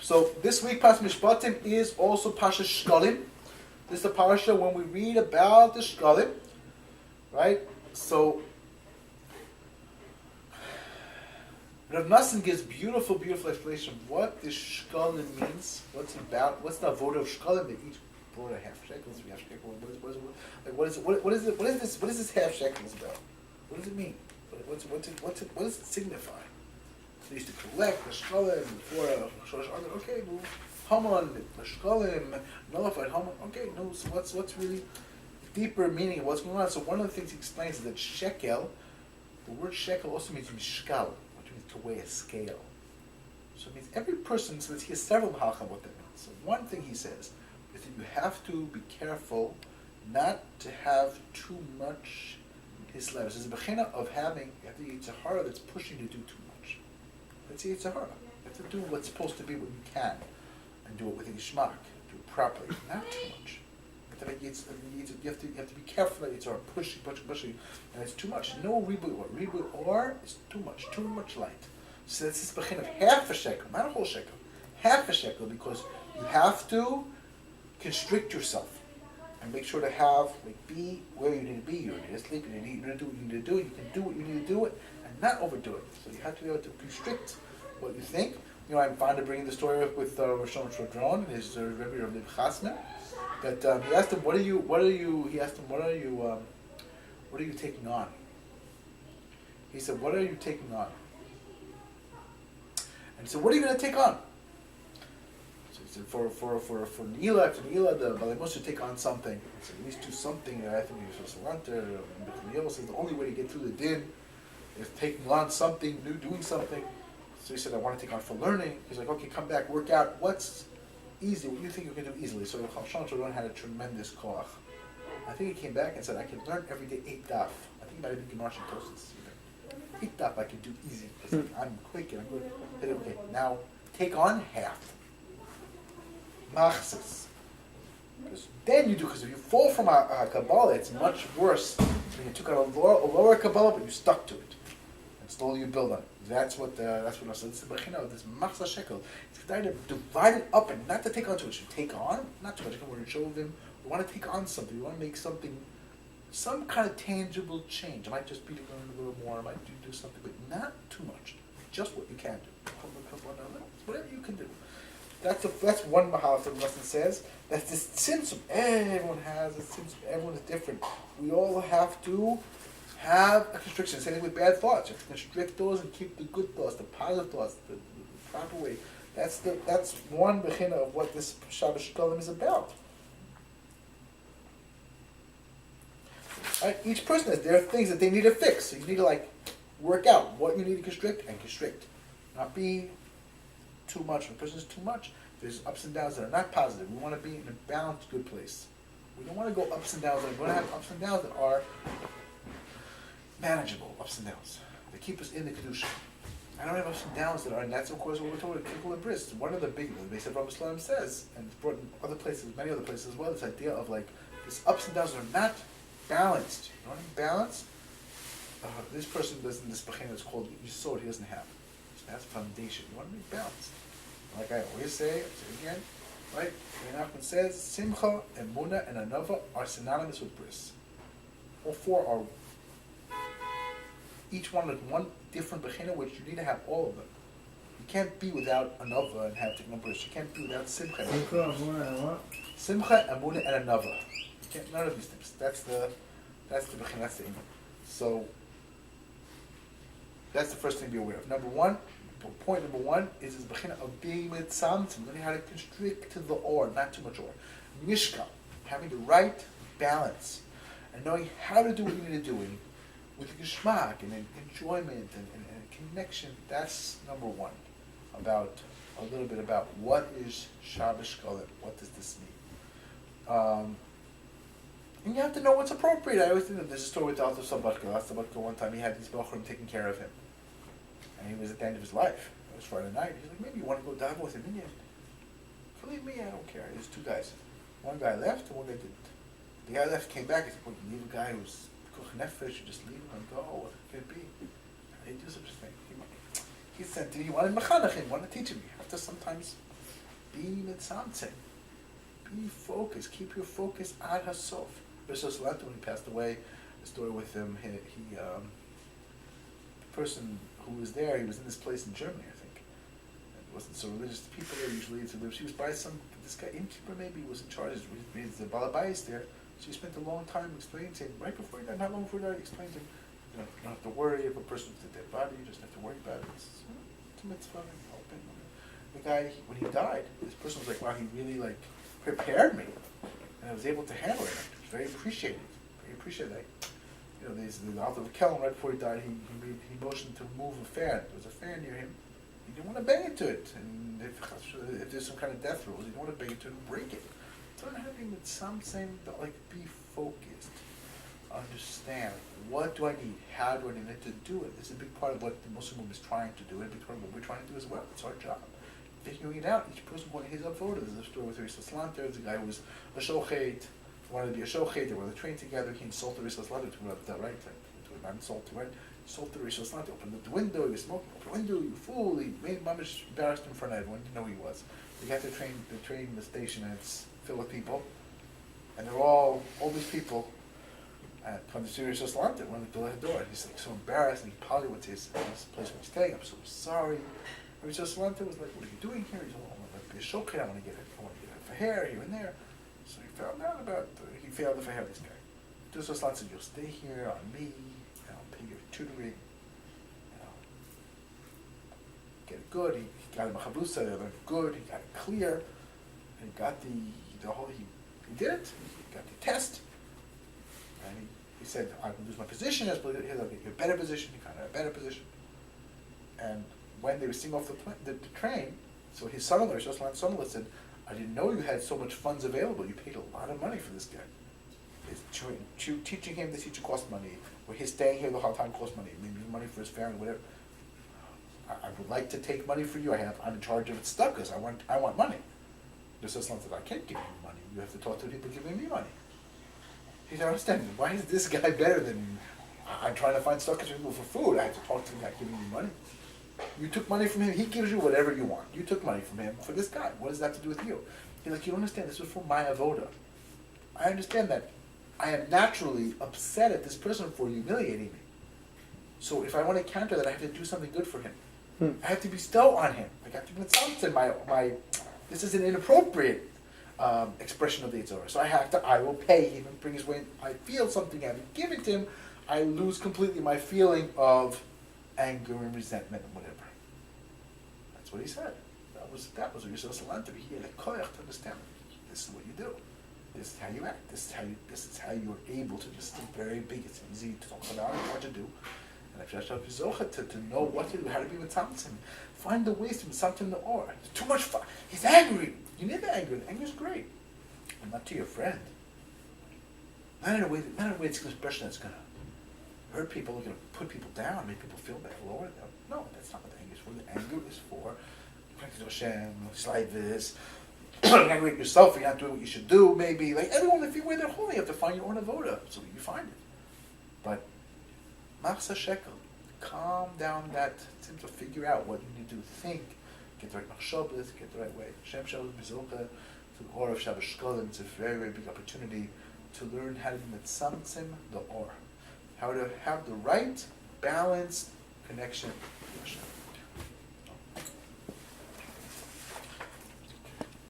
So this week, Parshas Mishpatim is also Parshas Shekalim. This is the parsha when we read about the Shekalim, right? So Rav Nosson gives beautiful explanation of what this Shekalim means, what's it about, what's the avoda of Shekalim. They each brought a half shekel, 3 half shekel. What is this half shekels about? What does it mean? What does it signify? They used to collect the Shekalim before Shosh Adar. Okay, well, Haman, the Shekalim, nullified Haman. Okay, no. So what's really deeper meaning of what's going on? So one of the things he explains is that shekel, the word shekel also means mishkal, which means to weigh a scale. So it means every person. So he has several halachim what that means. So one thing he says is that you have to be careful not to have too much. His letters is a bechina of having the yitzhara that's pushing you to do too much. That's the yitzhara. You have to do what's supposed to be what you can, and do it with ishmak, do it properly, not too much. You have to be careful that yitzhara pushing, and it's too much. No ribu or is too much light. So that's this bechina of half a shekel, not a whole shekel, half a shekel, because you have to constrict yourself. And make sure to have, be where you need to be. You need to sleep, you need to eat, you need to do what you need to do. You can do what you need to do it, and not overdo it. So you have to be able to constrict what you think. You know, I'm fond of bringing the story up with Rosh Hashanah and his Rebbe of Lev Chasman. That he asked him, what are you taking on? He said, what are you taking on? And he said, what are you going to take on? For Neila, the Balei Moshe should take on something. He said, at least do something. I think you're supposed to learn. Neila says the only way to get through the din is taking on something new, doing something. So he said, I want to take on for learning. He's like, okay, come back, work out. What's easy? What do you think you can do easily? So Hashem had a tremendous koach. I think he came back and said, I can learn every day 8 daf. I think he might have been Gemara Tosis. 8 daf I can do easy. I'm quick and I'm good. I said, okay, now take on half. Machzis. Then you do, because if you fall from a Kabbalah, it's much worse than you took out a lower Kabbalah, but you stuck to it. And slowly you build on it. That's what I said. This is the bechina of this machzah shekel. It's to divide it up and not to take on too much. You take on, not too much. We're going to show them, we want to take on something. We want to make something, some kind of tangible change. It might just be to learn a little more. It might do something, but not too much. Just what you can do. Whatever you can do. That's one mahalach that Nosson says. That's this tzimtzum. Everyone has a tzimtzum. Everyone is different. We all have to have a constriction. Same thing with bad thoughts. You have to constrict those and keep the good thoughts, the positive thoughts, the proper way. That's one bechina of what this Shabbos Shekalim is about. Right? Each person has their things that they need to fix. So you need to work out what you need to constrict and constrict. Not be too much. When a person is too much, there's ups and downs that are not positive. We want to be in a balanced, good place. We don't want to go ups and downs. We want to have ups and downs that are manageable ups and downs. They keep us in the kedusha. I don't have ups and downs that are, and that's of course what we're told in Kinkle and Bris. One of the big ones, Beis Rabbi says, and it's brought in other places, many other places as well, this idea of this ups and downs that are not balanced. You know what I mean? Balanced. This person doesn't, this bechina that's called Yisod, he doesn't have. That's foundation. You want to be balanced. Like I always say again, right? Nachman says, Simcha, Emuna, and Anova are synonymous with Bris. All 4 are, each one is one different bechina, which you need to have all of them. You can't be without Anova and have Tikkun Bris. You can't be without Simcha. Simcha, Emuna, and what? Simcha, Emuna, and Anova. You can't, none of these things. That's the bechina, that's the iman. So, that's the first thing to be aware of. Point number one is this bechina of being with tzamtzum, learning how to constrict to the or, not too much or. Mishkal, having the right balance, and knowing how to do what you need to do with geschmack and enjoyment and connection. That's number one. About a little bit about what is Shabbos Shekalim. What does this mean? And you have to know what's appropriate. I always think that there's a story with Alter Sabatka. Alter Sabatka, one time he had these Bochurim taking care of him. And he was at the end of his life. It was Friday night. He's like, maybe you want to go dive with him. Believe me, I don't care. There's 2 guys. One guy left and one guy didn't. The guy left came back and said, well, you leave a guy who's koch nefesh, you just leave him and go, what could it be? How do you do such a thing? He said, he wanted mechanachim, wanted to teach him. You have to sometimes Be mitzamtzim. Be focused. Keep your focus on Hasof. Breslov, when he passed away, the story with him, the person who was there, he was in this place in Germany, I think. It wasn't so religious. The people there usually to live. She was by this guy, innkeeper maybe, was in charge. He's the balabais there. So he spent a long time explaining to him, right before he died, not long before he died, he explained to him, you don't have to worry if a person with a dead body, you just have to worry about it. It's a mitzvah, helping. The guy, when he died, this person was like, wow, he really prepared me. And I was able to handle it. It was very appreciated. Very appreciated. The author of Shekalim, right before he died, he motioned to move a fan. There was a fan near him. He didn't want to bang into it. And if there's some kind of death rules, he didn't want to bang into it and break it. So I'm having with something be focused. Understand, what do I need? How do I need it to do it? This is a big part of what the Muslim movement is trying to do, and a big part of what we're trying to do as well. It's our job. Figuring it out, each person going his avoda. There's a story with Rishas Lanter. There's a guy who was a shochet, wanted to be a shochet. They were on the train together. He insulted Rishas Lanter to that right, not insulted, right? Insulted Rishas Lanter. Opened up the window. He was smoking. Opened the window. You fool! He made Mamish embarrassed in front of everyone. Didn't know who he was. They got the train, the station, and it's filled with people, and they're all these people. Come to Rishas Lanter, one of the door. He's so embarrassed, and he apologized to his place where he's staying. I'm so sorry. Rishas Lanter was like, "What are you doing here?" He's like, "I want to be a shochet. I want to get it for hair here and there." So he found out he failed to hair this guy. Rishas Lanter said, "You'll stay here on me, and I'll pay your tutoring. Get it good." He got him a chavrusa. They learned good. He got it clear, and he got the whole. He did it. He got the test. And he said, "I will lose my position. I'll get you a better position." He got a better position. And when they were sitting off the train, so his son-in-law, son-in-law said, "I didn't know you had so much funds available. You paid a lot of money for this guy. Teaching him, the teacher cost money. Or his staying here the whole time cost money. Maybe money for his family, whatever. I would like to take money for you. I'm in charge of it stuck because I want money." The son said, "I can't give you money. You have to talk to the people giving me money." He said, "I understand. Why is this guy better than I'm trying to find stuck people for food? I have to talk to the guy giving me money. You took money from him. He gives you whatever you want. You took money from him for this guy. What does that have to do with you?" He's like, "You don't understand. This was for my avoda. I understand that I am naturally upset at this person for humiliating me. So if I want to counter that, I have to do something good for him. I have to bestow on him. I have to give something. This is an inappropriate expression of the Yitzhak. So I will pay him and bring his way. I feel something, I give it to him. I lose completely my feeling of anger and resentment and whatever." That's what he said. That was what you're supposed to learn to be. He had a koyach to understand. This is what you do. This is how you act. This is how you're able to. This is very big. It's easy to talk about it, hard to do. And if you have to know what to do, how to be with something, find the ways to be something in the or. There's too much fun. He's angry. You need the anger. Anger is great, but not to your friend. Not in a way it's an expression that's going to hurt people, going to put people down, make people feel bad, lower them. No, that's not what the anger is for. The anger is for connecting to Hashem, this. You're angry at yourself, you're not doing what you should do, maybe. Like everyone, if you're where they're holy, you have to find your own avoda, so you find it. But Machsa Shekel, calm down that, to figure out what you need to think, get the right machshavas, get the right way. Hashem Shabbat Bizilcha, to the or of Shabbat Shekalim, it's a very, very big opportunity to learn how to be mitzamtzim the or. How to have the right, balanced connection to Hashem.